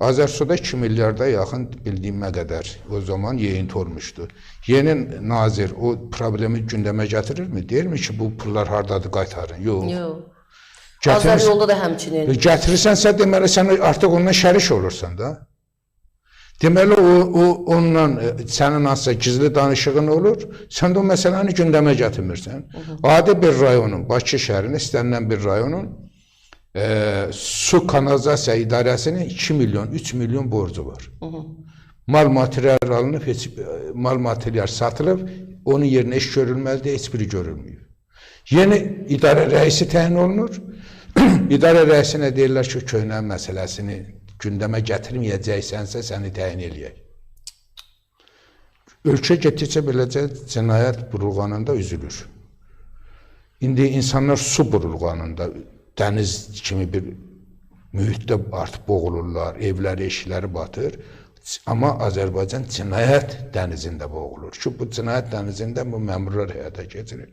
Azərsuda 2 milyarda yaxın bildiyimə qədər o zaman yeyinti olmuşdu. Yeni nazir o problemi gündəmə gətirirmi? Deyirmi ki, bu pullar hardadır, qaytarın? Yox. Azər yolda da həmçinin. Gətirirsənsə, deməli, sən artıq onunla şərik olursan da. Deməli, onunla sənin hansısa gizli danışığın olur, sən də o məsələni gündəmə gətirmirsən. Adi bir rayonun, Bakı şəhərinin istənilən bir rayonun su kanalizasiya idarəsinin 2 milyon, 3 milyon borcu var. Mal materyal alınıb, mal materyal satılıb, onun yerinə iş görülməlidir, heç biri görülmüyor. Yeni idarə rəisi təyin olunur. İdarə rəisinə deyirlər ki, köhnə məsələsini gündəmə gətirməyəcəksənsə səni təyin eləyək. Ölkə getdikcə beləcə cinayət burulğanında üzülür. İndi insanlar su burulğanında, dəniz kimi bir mühitdə artıq boğulurlar, evləri, eşikləri batır. Amma Azərbaycan cinayət dənizində boğulur ki, bu cinayət dənizində bu məmurlar həyata keçirir.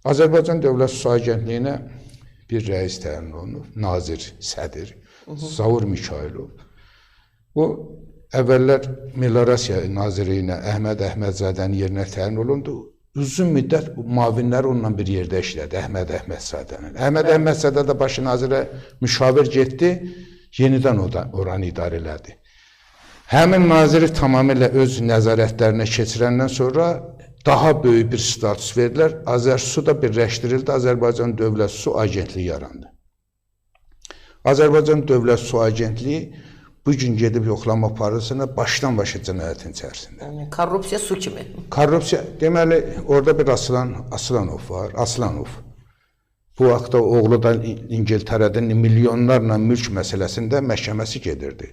Azərbaycan Dövlət Su Agentliyinə bir rəis təyin olunub, nazir, sədir, Zaur Mikailov. O, əvvəllər Meliorasiya Nazirliyinə Əhməd Əhmədzadənin yerinə təyin olundu. Uzun müddət müavinləri onunla bir yerdə işlədi, Əhməd Əhmədzadənin. Əhməd Əhmədzadə də başı nazirə müşavir getdi, yenidən oranı idarə elədi. Həmin naziri tamamilə öz nəzarətlərinə keçirəndən sonra daha böyük bir status verdilər. Azərsu da birləşdirildi, Azərbaycan Dövlət Su Agentliyi yarandı. Azərbaycan Dövlət Su Agentliyi bugün gedib yoxlama aparılsına başdan başa cinayətin içərisində. Yəni, korrupsiya su kimi. Korrupsiya, deməli, orada bir Aslanov var, Aslanov. Bu vaxtda oğlu da İngiltərədən milyonlarla mülk məsələsində məhkəməsi gedirdi.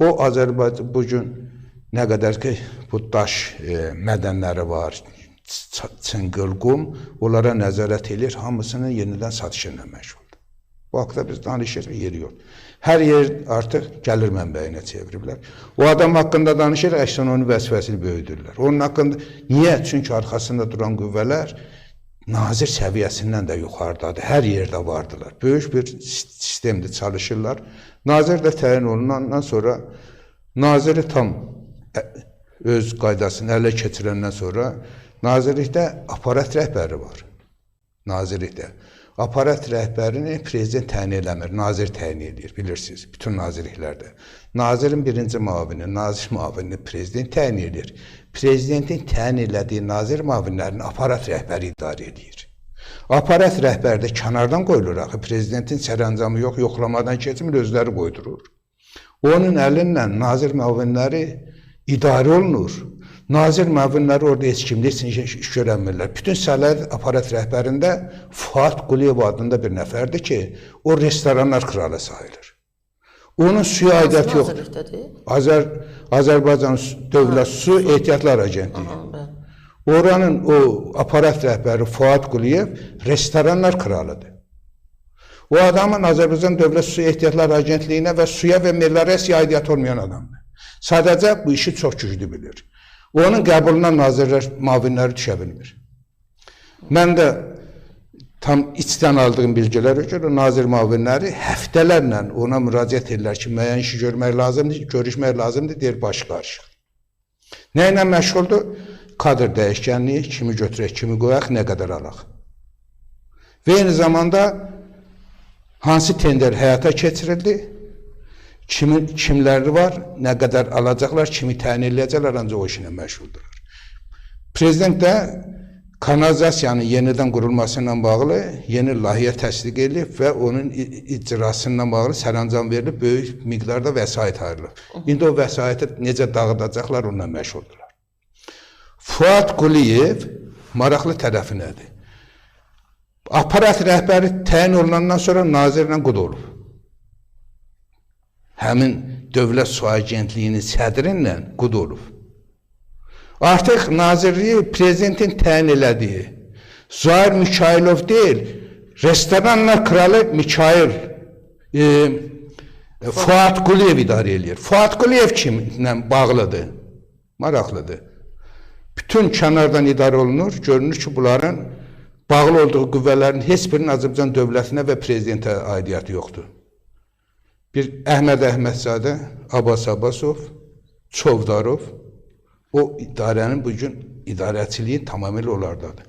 O, Azərbaycan bugün nə qədər ki, bu daş mədənləri var, çınqıl, qum, onlara nəzarət edir, hamısının yenidən satışıyla məşğuldur. Bu haqda biz danışırıq, yeri yox. Hər yer artıq gəlir mənbəyinə çeviriblər. O adam haqqında danışırıq, əşdən onun vəzifəsini böyüdürlər. Onun haqqında, niyə? Çünki arxasında duran qüvvələr nazir səviyyəsindən də yuxarıdadır, hər yerdə vardılar. Böyük bir sistemdə çalışırlar. Nazir də təyin olunandan sonra, naziri tam öz qaydasını ələ keçirəndən sonra, nazirlikdə aparat rəhbəri var. Nazirlikdə. Aparat rəhbərini prezident təyin eləmir, nazir təyin edir, bilirsiniz, bütün nazirliklərdə. Nazirin birinci müavini, nazir müavinini prezident təyin edir. Prezidentin təyin elədiyi nazir müavinlərini aparat rəhbəri idarə edir. Aparat rəhbəri də kənardan qoyulur, axı prezidentin sərəncamı yox, yoxlamadan keçmir, özləri qoydurur. Onun əlinlə nazir müavinləri idarə olunur. Nazir müavinləri orada heç kimdə iş görənmirlər. Bütün səlahiyyət aparat rəhbərində Fuad Quliyev adında bir nəfərdir ki, o restoranlar kralı sayılır. Onun suya aidiyyatı yoxdur. Azərbaycan Dövlət Su Ehtiyatlar Agentliyi. Oranın o aparat rəhbəri Fuad Quliyev restoranlar kralıdır. O adamın Azərbaycan Dövlət Su Ehtiyatlar Agentliyinə və suya və meliorasiya aidiyyatı olmayan adamdır. Sadəcə bu işi çox güclü bilir. Onun qəbulundan nazirlər, müavinləri düşə bilmir. Mən də tam içdən aldığım bilgilərə görə nazir müavinləri həftələrlə ona müraciət edirlər ki, müəyyən işi görmək lazımdır, görüşmək lazımdır, deyir başı qarışıq. Nə ilə məşğuldur? Kadr dəyişkənliyi, kimi götürək, kimi qoyaq, nə qədər alaq. Və eyni zamanda hansı tender həyata keçirildi? Kimləri var, nə qədər alacaqlar, kimi təyin eləyəcəklər, ancaq o işinə məşğuldurlar. Prezident də kanalizasiyanın yenidən qurulması ilə bağlı yeni layihə təsdiq edilib və onun icrasından bağlı sərəncam verilib, böyük miqdarda vəsait ayrılıb. İndi o vəsaiti necə dağıdacaqlar, onunla məşğuldurlar. Fuad Quliyev maraqlı tərəfi nədir? Aparat rəhbəri təyin olunandan sonra nazirlə qud olub. Həmin Dövlət Su Agentliyinin sədrinlə qud olub. Artıq nazirliyi prezidentin təyin elədiyi Zaur Mikailov deyil, restoranlar kralı Mikail Fuad Quliyev idarə edir. Fuad Quliyev kimlə bağlıdır? Maraqlıdır. Bütün kənardan idarə olunur, görünür ki, bunların bağlı olduğu qüvvələrin heç birinin Azərbaycan dövlətinə və prezidentə aidiyyatı yoxdur. Bir Əhməd Əhmədzadə, Abbas Abbasov, Çovdarov, o idarənin bugün idarəçiliyi tamamilə onlardadır.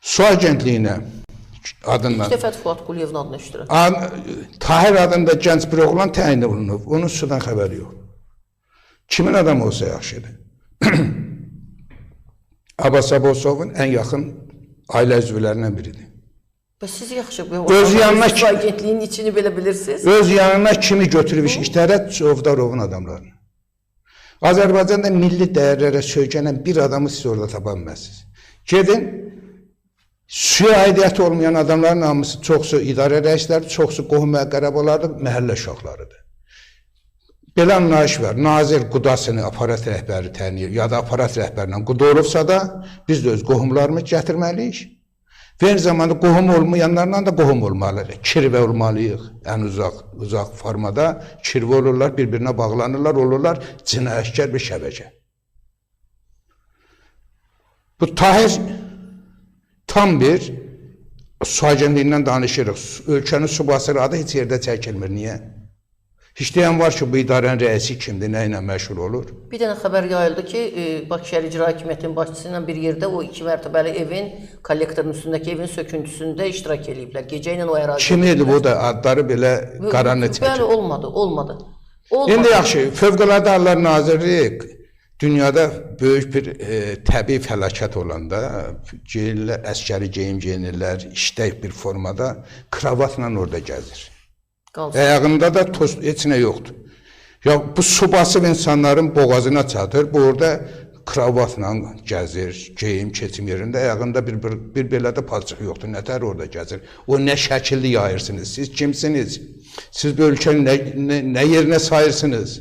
Su agentliyinə adından... İlk dəfə Fuad Quliyevin adını eşidirəm. Tahir adında gənc bir oğlan təyin olunub. Onun sudan xəbəri yox. Kimin adamı olsa yaxşıdır. Abbas Abbasovun ən yaxın ailə üzvlərindən biridir. Bəs siz yaxşı öz yanına su agentliyinin içini belə bilirsiniz? Öz yanına kimi götürüb işlərə Çovdarovun adamlarını. Azərbaycanda milli dəyərlərə söykənən bir adamı siz orada tapa bilməzsiniz. Gedin, suya aidiyyəti olmayan adamların hamısı çoxsu idarə rəisləri, çoxsu qohum və qərabalardır, məhəllə uşaqlarıdır. Belə anlayış var, nazir qudasını aparat rəhbəri təyinləyir, ya da aparat rəhbərindən quda olubsa da, biz də öz qohumlarımızı gətirməliyik. Və eyni zamanda qohum olmayanlarla da qohum olmalıyıq, kirvə olmalıyıq, ən uzaq formada kirvə olurlar, bir-birinə bağlanırlar, olurlar cinayətkar bir şəbəkə. Bu Tahir tam bir su agentliyindən danışırıq. Ölkənin su basırı adı heç yerdə çəkilmir. Niyə? Heç deyən var ki, bu idarənin rəisi kimdir, nə ilə məşğul olur? Bir dənə xəbər yayıldı ki, Bakı şəhər İcra Hakimiyyətinin başçısı ilə bir yerdə o 2 mərtəbəli evin, kollektorun üstündəki evin söküntüsündə iştirak ediblər. Gecə ilə o ərazidə. Kim edib o da adları belə qaranı çəkir? Bəli, olmadı. İndi yaxşı, Fövqəladə Hallar Nazirliyi dünyada böyük bir təbii fəlakət olanda geyinirlər, əskəri geyim geyinirlər, işlək bir formada kravatla orada gəzir. Ayağında da toz, heç nə yoxdur. Ya bu su basıb insanların boğazına çatır, bu orada kravatla gəzir, geyim keçim yerində, ayağında bir belə də palçıq yoxdur, nətər orada gəzir. O nə şəkilli yayırsınız, siz kimsiniz? Siz bu ölkəni nə yerinə sayırsınız?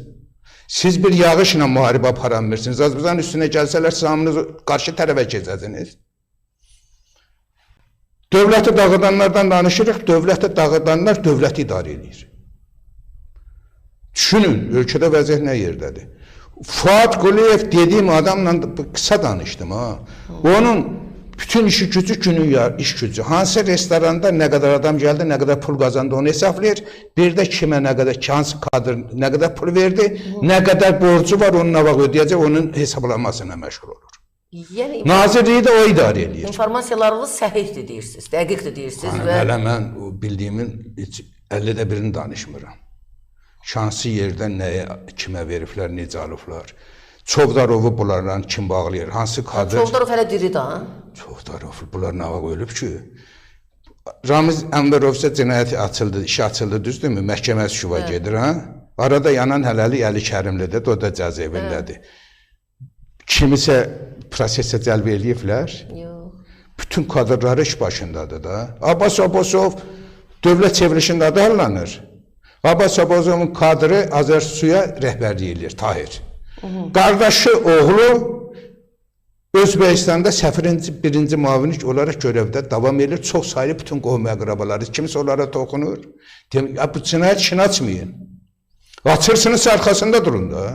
Siz bir yağışla müharibə aparamırsınız, Azərbaycanın üstünə gəlsələr, siz hamınız qarşı tərəfə keçəcəksiniz. Dövləti dağıdanlardan danışırıq, dövləti dağıdanlar dövləti idarə edir. Düşünün, ölkədə vəziyyət nə yerdədir. Fuad Quliyev dediyim adamla qısa danışdım. Onun bütün işi gücü iş gücü. Hansı restoranda nə qədər adam gəldi, nə qədər pul qazandı onu hesablayır. Bir də kimə nə qədər, hansı kadr nə qədər pul verdi, nə qədər borcu var, onun nə vaxt ödəyəcək, onun hesablamasına məşğul olur. Yəni, Nazirliyi də o idarə edir. İnformasiyalarınız səhihdir deyirsiniz, dəqiqdir deyirsiniz. Hələ mən bildiyimin 50də birini danışmıram. Şansı yerdən nəyə, kimə veriblər, necə alıblar. Çovdarovu bunlarla kim bağlayır, hansı kadr... Çovdarov hələ diri da, Çovdarov, bunlar nə vaxt ölüb ki? Ramiz Əmbərovsa cinayəti açıldı, işi açıldı, düzdürmü? Məhkəmə şüva gedir, ha? Arada yanan hələlik Əli Kərimlidir, o da cəzaevindədir. Kimisə prosesə cəlb eləyiblər. Bütün kadrları iş başındadır da. Abbas Abbasov dövlət çevrilişində adı hallanır. Abbas Abbasovun kadrı Azərsuya rəhbərlik edir, Tahir. Qardaşı, oğlu Özbəkistanda səfirin birinci müavinlik olaraq görevdə davam edir. Çox sayılı bütün qohum əqrabaları. Kimsə onlara toxunur. Bu cinayət işini açmayın. Açırsınız, arxasında durun da.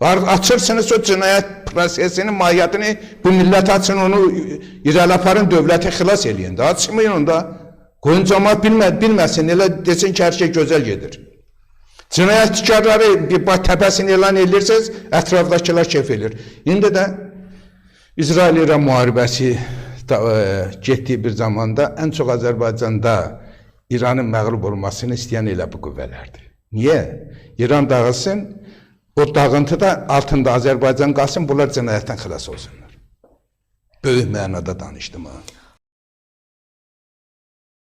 Açırsınız o cinayət prosesinin mahiyyətini, bu millət açın, onu irəli aparın, dövləti xilas eləyin də. Açmayın onda. Qoyun cəmaət bilməsin, elə desin ki, hər şey gözəl gedir. Cinayətkarları təpəsini elan edirsiniz, ətrafdakılar keyf edir. İndi də İsrail-İran müharibəsi getdiyi bir zamanda ən çox Azərbaycanda İranın məğlub olmasını istəyən elə bu qüvvələrdir. Niyə? İran dağılsın, o dağıntıda altında Azərbaycan qalsın, bunlar cinayətdən xilas olsunlar. Böyük mənada danışdım ha.